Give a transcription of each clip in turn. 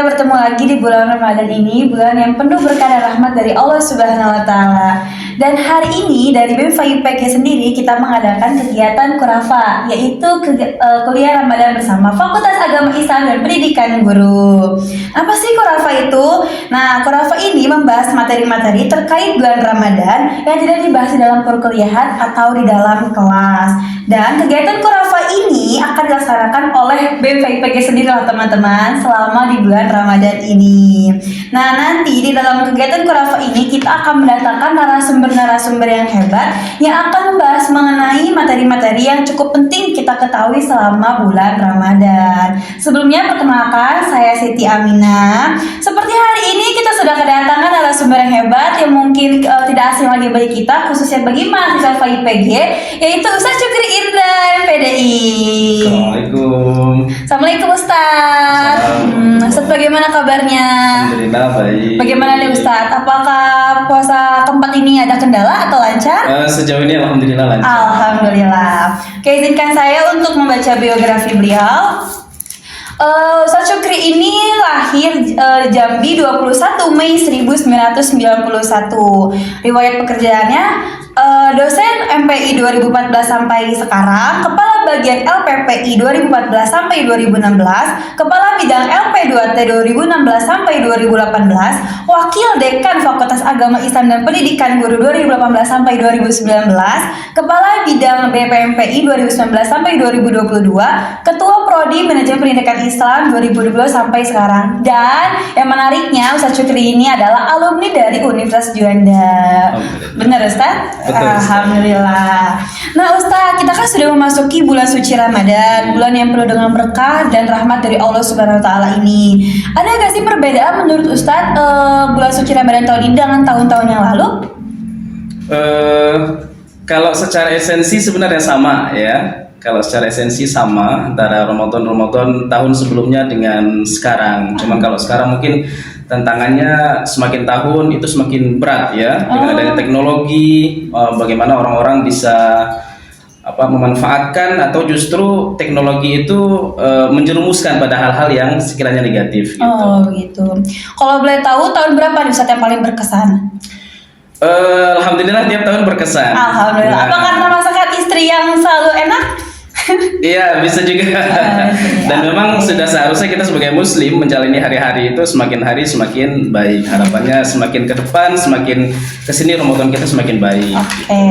kita bertemu lagi di bulan Ramadan ini, bulan yang penuh berkah dan rahmat dari Allah Subhanahu wa Ta'ala. Dan hari ini dari BEM FAIPG sendiri kita mengadakan kegiatan Khurafa, yaitu kuliah Ramadan bersama Fakultas Agama Islam dan Pendidikan Guru. Apa sih Khurafa itu? Nah, Khurafa ini membahas materi-materi terkait bulan Ramadan yang tidak dibahas di dalam perkuliahan atau di dalam kelas. Dan kegiatan Khurafa ini akan dilaksanakan oleh BEM FAIPG sendiri loh teman-teman selama di bulan Ramadan ini. Nah, nanti di dalam kegiatan Khurafa ini kita akan mendatangkan narasumber yang hebat yang akan membahas mengenai materi-materi yang cukup penting kita ketahui selama bulan Ramadan. Sebelumnya perkenalkan, saya Siti Aminah. Seperti hari ini kita sudah kedatangan narasumber yang hebat yang mungkin tidak asing lagi bagi kita, khususnya bagi mahasiswa FAIPG, yaitu Ustaz Syukri Indra MPDI. Assalamualaikum Ustaz. Ustaz, bagaimana kabarnya? Alhamdulillah baik. Bagaimana nih Ustaz? Apakah puasa keempat ini ada kendala atau lancar? Sejauh ini alhamdulillah lancar. Alhamdulillah. Oke, izinkan saya untuk membaca biografi beliau. Ustaz Syukri ini lahir Jambi 21 Mei 1991. Riwayat pekerjaannya dosen MPI 2014 sampai sekarang, Kepala Bagian LPPI 2014 sampai 2016, Kepala Bidang LP2T 2016 sampai 2018, Wakil Dekan Fakultas Agama Islam dan Pendidikan Guru 2018 sampai 2019, Kepala Bidang BPMPI 2019 sampai 2022, Ketua Prodi Manajemen Pendidikan Islam 2022 sampai sekarang. Dan yang menariknya Ustaz Syukri ini adalah alumni dari Universitas Juanda. Benar Ustaz? Betul, Alhamdulillah. Nah Ustaz, kita kan sudah memasuki bulan suci Ramadan, bulan yang penuh dengan berkah dan rahmat dari Allah Subhanahu wa Ta'ala ini. Ada gak sih perbedaan menurut Ustaz bulan suci Ramadan tahun ini dengan tahun-tahun yang lalu? Kalau secara esensi sebenarnya sama ya. Kalau secara esensi sama antara Ramadan tahun sebelumnya dengan sekarang. Cuman kalau sekarang mungkin tantangannya semakin tahun itu semakin berat ya, dengan adanya teknologi, bagaimana orang-orang bisa memanfaatkan atau justru teknologi itu menjerumuskan pada hal-hal yang sekiranya negatif gitu. Oh begitu. Kalau boleh tahu tahun berapa nih Ustaz yang paling berkesan? Alhamdulillah tiap tahun berkesan. Alhamdulillah. Apa karena masakan istri yang selalu enak? Iya, bisa juga. Dan memang sudah seharusnya kita sebagai muslim menjalani hari-hari itu semakin hari semakin baik. Harapannya semakin ke depan, semakin kesini Ramadan kita semakin baik. Oke.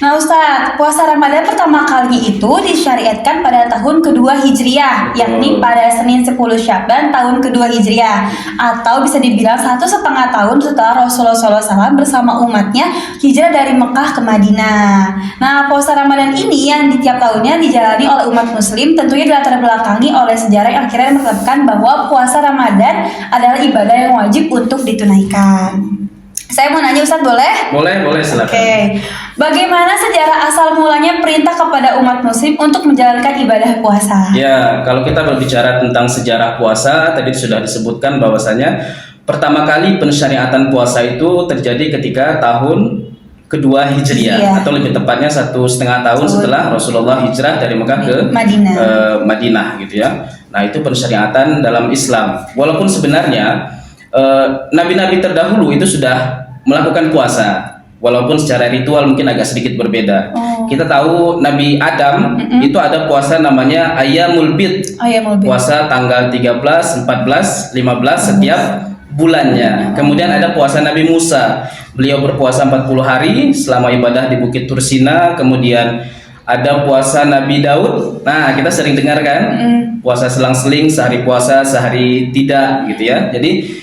Nah Ustadz, puasa Ramadan pertama kali itu disyariatkan pada tahun kedua Hijriah, yakni pada Senin 10 Sya'ban tahun kedua Hijriah, atau bisa dibilang 1,5 tahun setelah Rasulullah SAW bersama umatnya hijrah dari Mekah ke Madinah. Nah, puasa Ramadan ini yang di tiap tahunnya dijalani oleh umat muslim tentunya dilatar belakangi oleh sejarah yang akhirnya menetapkan bahwa puasa Ramadan adalah ibadah yang wajib untuk ditunaikan. Saya mau nanya Ustadz, boleh? Boleh silakan. Oke. Bagaimana sejarah asal mulanya perintah kepada umat muslim untuk menjalankan ibadah puasa? Ya, kalau kita berbicara tentang sejarah puasa, tadi sudah disebutkan bahwasanya pertama kali pensyariatan puasa itu terjadi ketika tahun kedua Hijriah, atau lebih tepatnya 1,5 tahun setelah Rasulullah hijrah dari Mekah ke Madinah gitu ya. Nah, itu pensyariatan dalam Islam. Walaupun sebenarnya nabi-nabi terdahulu itu sudah melakukan puasa, walaupun secara ritual mungkin agak sedikit berbeda. Kita tahu Nabi Adam itu ada puasa namanya Ayyamul Bid. Puasa tanggal 13, 14, 15 setiap bulannya. Kemudian ada puasa Nabi Musa. Beliau berpuasa 40 hari selama ibadah di Bukit Tursina. Kemudian ada puasa Nabi Daud. Nah, kita sering dengar kan? Puasa selang-seling, sehari puasa, sehari tidak gitu ya. Jadi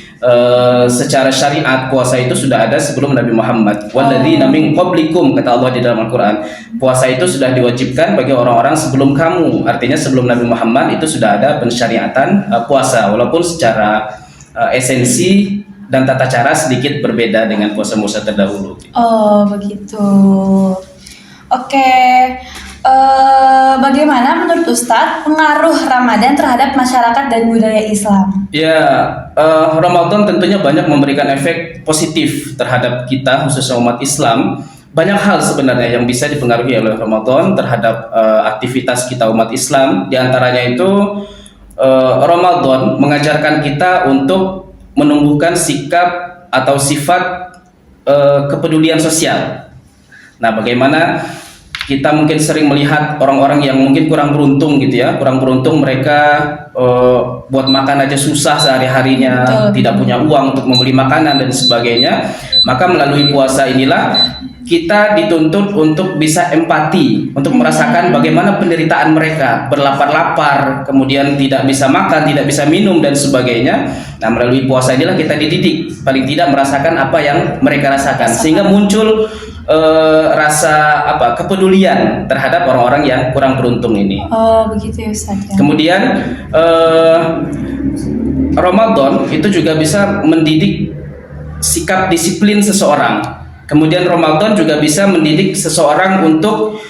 secara syariat puasa itu sudah ada sebelum Nabi Muhammad. Walladzina min qablikum, kata Allah di dalam Al-Qur'an. Puasa itu sudah diwajibkan bagi orang-orang sebelum kamu. Artinya sebelum Nabi Muhammad itu sudah ada pensyariatan puasa, walaupun secara esensi dan tata cara sedikit berbeda dengan puasa-puasa terdahulu. Oh begitu. Oke. Bagaimana menurut Ustadz pengaruh Ramadan terhadap masyarakat dan budaya Islam? Ya, Ramadan tentunya banyak memberikan efek positif terhadap kita, khususnya umat Islam. Banyak hal sebenarnya yang bisa dipengaruhi oleh Ramadan terhadap aktivitas kita umat Islam. Di antaranya itu Ramadan mengajarkan kita untuk menumbuhkan sikap atau sifat kepedulian sosial. Nah, bagaimana kita mungkin sering melihat orang-orang yang mungkin kurang beruntung gitu ya, kurang beruntung mereka buat makan aja susah sehari-harinya, tidak punya uang untuk membeli makanan dan sebagainya. Maka melalui puasa inilah kita dituntut untuk bisa empati, untuk merasakan bagaimana penderitaan mereka, berlapar-lapar, kemudian tidak bisa makan, tidak bisa minum dan sebagainya. Nah, melalui puasa inilah kita dididik paling tidak merasakan apa yang mereka rasakan, sehingga muncul rasa kepedulian terhadap orang-orang yang kurang beruntung ini. Oh, begitu ya Ustaz. Kemudian Ramadan itu juga bisa mendidik sikap disiplin seseorang. Kemudian Ramadan juga bisa mendidik seseorang untuk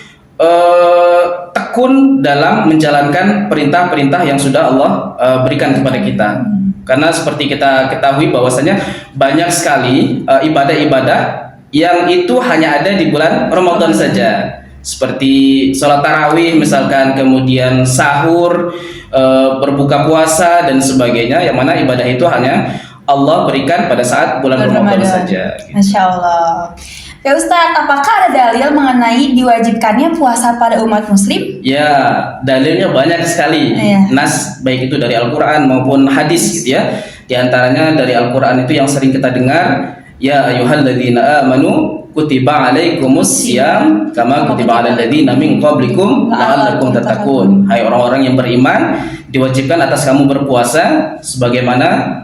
tekun dalam menjalankan perintah-perintah yang sudah Allah berikan kepada kita. Karena seperti kita ketahui bahwasanya banyak sekali ibadah-ibadah yang itu hanya ada di bulan Ramadan saja, seperti sholat tarawih misalkan, kemudian sahur, berbuka puasa dan sebagainya, yang mana ibadah itu hanya Allah berikan pada saat bulan Ramadan saja. Masya Allah. Ya Ustadz, apakah ada dalil mengenai diwajibkannya puasa pada umat muslim? Ya, dalilnya banyak sekali. Nas baik itu dari Al-Quran maupun hadis gitu ya. Di antaranya dari Al-Quran itu yang sering kita dengar, ya ayyuhalladzina amanu kutiba alaikumus syiyam kama kutiba alal ladzina min qablikum la'allakum tattaqun. Hai orang-orang yang beriman, diwajibkan atas kamu berpuasa sebagaimana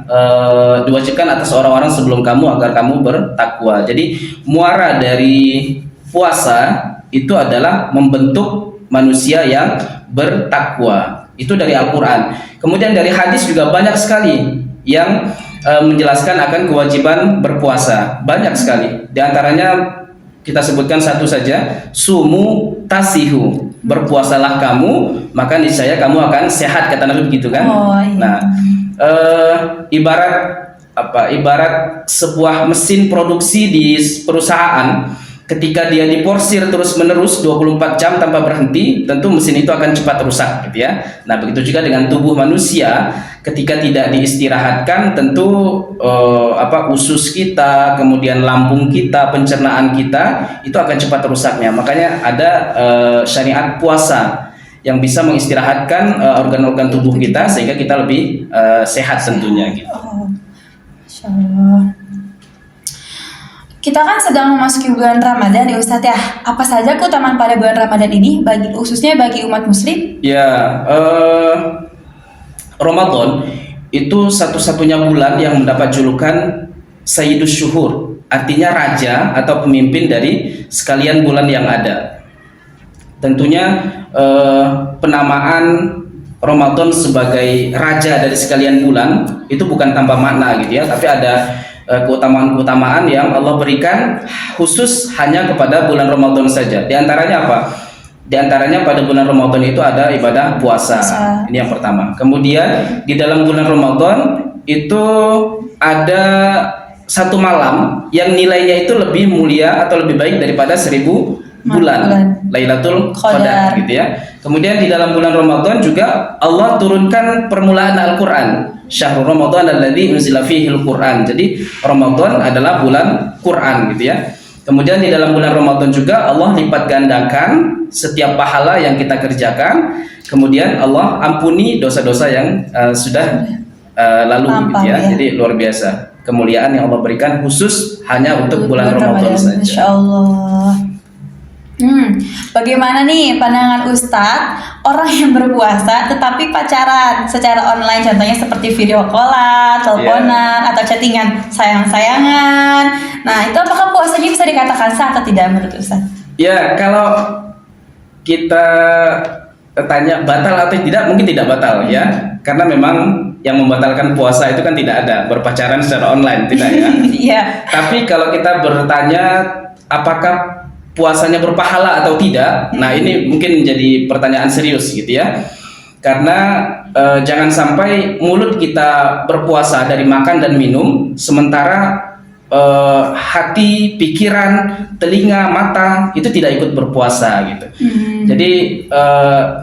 diwajibkan atas orang-orang sebelum kamu agar kamu bertakwa. Jadi muara dari puasa itu adalah membentuk manusia yang bertakwa. Itu dari Al-Quran. Kemudian dari hadis juga banyak sekali yang menjelaskan akan kewajiban berpuasa, banyak sekali. Di antaranya kita sebutkan satu saja, sumu tasihu, berpuasalah kamu maka niscaya kamu akan sehat, kata Nabi begitu kan. Nah, ibarat sebuah mesin produksi di perusahaan, ketika dia diporsir terus menerus 24 jam tanpa berhenti, tentu mesin itu akan cepat rusak gitu ya. Nah, begitu juga dengan tubuh manusia, ketika tidak diistirahatkan tentu usus kita, kemudian lambung kita, pencernaan kita itu akan cepat rusaknya. Makanya ada syariat puasa yang bisa mengistirahatkan organ-organ tubuh kita sehingga kita lebih sehat tentunya gitu. Masya Allah. Kita kan sedang memasuki bulan Ramadan ya Ustadz ya. Apa saja keutamaan pada bulan Ramadan ini khususnya bagi umat muslim? Ya, Ramadan itu satu-satunya bulan yang mendapat julukan Sayyidus Syuhur, artinya raja atau pemimpin dari sekalian bulan yang ada. Tentunya penamaan Ramadan sebagai raja dari sekalian bulan itu bukan tanpa makna gitu ya, tapi ada keutamaan-keutamaan yang Allah berikan khusus hanya kepada bulan Ramadan saja. Di antaranya apa? Di antaranya pada bulan Ramadan itu ada ibadah puasa. Ini yang pertama. Kemudian di dalam bulan Ramadan itu ada satu malam yang nilainya itu lebih mulia atau lebih baik daripada 1000 bulan. Lailatul Qadar gitu ya. Kemudian di dalam bulan Ramadan juga Allah turunkan permulaan Al-Quran. Syahrul Ramadan alladzi unzila fihil Quran. Jadi Ramadan adalah bulan Quran gitu ya. Kemudian di dalam bulan Ramadan juga Allah lipat gandakan setiap pahala yang kita kerjakan. Kemudian Allah ampuni dosa-dosa yang sudah lalu gitu ya. Jadi luar biasa kemuliaan yang Allah berikan khusus hanya untuk bulan Ramadan saja. Masya Allah. Bagaimana nih pandangan Ustadz orang yang berpuasa tetapi pacaran secara online, contohnya seperti video callan, teleponan, atau chattingan sayang-sayangan. Nah, itu apakah puasanya bisa dikatakan sah atau tidak menurut Ustadz? Ya, kalau kita tanya batal atau tidak, mungkin tidak batal ya, karena memang yang membatalkan puasa itu kan tidak ada, berpacaran secara online tidak ya. Iya. Tapi kalau kita bertanya apakah puasanya berpahala atau tidak, nah ini mungkin menjadi pertanyaan serius gitu ya. Karena jangan sampai mulut kita berpuasa dari makan dan minum, sementara hati, pikiran, telinga, mata itu tidak ikut berpuasa gitu. Jadi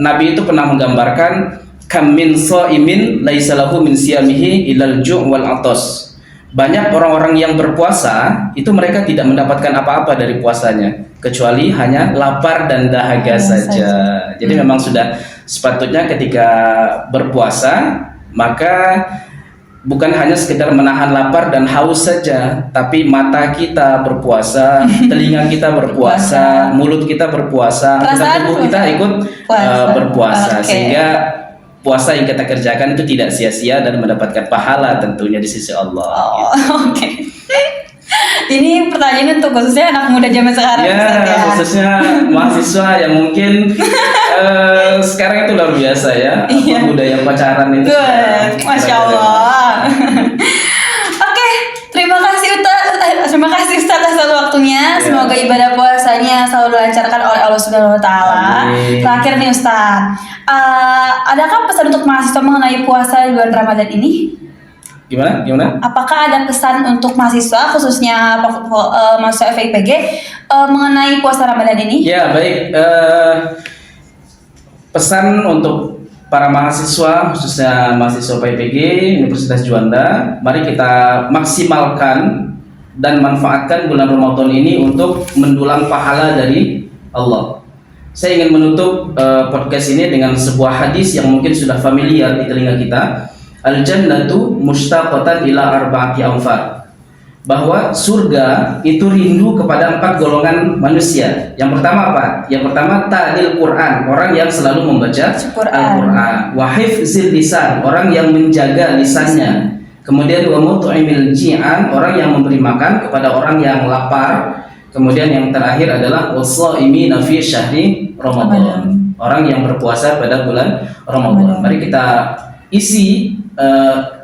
Nabi itu pernah menggambarkan kam min shaimin laisa lahu min siyamihi ilal ju' wal atas. Banyak orang-orang yang berpuasa itu mereka tidak mendapatkan apa-apa dari puasanya kecuali hanya lapar dan dahaga saja. Jadi memang sudah sepatutnya ketika berpuasa maka bukan hanya sekedar menahan lapar dan haus saja, tapi mata kita berpuasa, telinga kita berpuasa, mulut kita berpuasa, dan tubuh kita ikut berpuasa. Sehingga puasa yang kita kerjakan itu tidak sia-sia dan mendapatkan pahala tentunya di sisi Allah. Oke. Ini pertanyaan untuk khususnya anak muda zaman sekarang. Ya, khususnya mahasiswa yang mungkin sekarang itu luar biasa ya. Budaya pacaran itu. Masya Allah. Oke, terima kasih Ustaz atas waktunya. Semoga ibadah puasanya selalu dilancarkan oleh Allah Subhanahu Wa Taala. Terakhir nih Ustaz, adakah pesan untuk mahasiswa mengenai puasa di bulan Ramadan ini? Gimana? Apakah ada pesan untuk mahasiswa khususnya mahasiswa FIPG mengenai puasa Ramadan ini? Ya baik, pesan untuk para mahasiswa khususnya mahasiswa FIPG Universitas Juanda, mari kita maksimalkan dan manfaatkan bulan Ramadan ini untuk mendulang pahala dari Allah. Saya ingin menutup podcast ini dengan sebuah hadis yang mungkin sudah familiar di telinga kita. Al-jannatu mushtaqatan ila arba'ati anfar. Bahwa surga itu rindu kepada 4 golongan manusia. Yang pertama apa? Yang pertama ta'lil Quran, orang yang selalu membaca Al-Quran. Wa hifzil lisan, orang yang menjaga lisannya. Kemudian wa mut'imil ji'an, orang yang memberi makan kepada orang yang lapar. Kemudian yang terakhir adalah wasaimina fi syahri Ramadan, orang yang berpuasa pada bulan Ramadan. Mari kita isi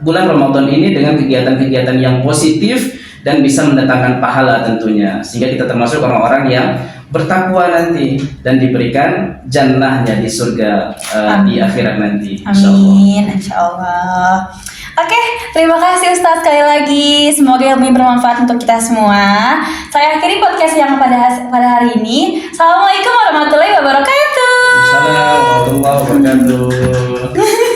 bulan Ramadan ini dengan kegiatan-kegiatan yang positif dan bisa mendatangkan pahala tentunya, sehingga kita termasuk orang-orang yang bertakwa nanti dan diberikan jannahnya di surga di akhirat nanti. Amin, insyaallah. Oke, terima kasih Ustaz sekali lagi. Semoga ilmu bermanfaat untuk kita semua. Saya akhiri podcast yang pada hari ini. Assalamualaikum warahmatullahi wabarakatuh. Assalamualaikum warahmatullahi wabarakatuh.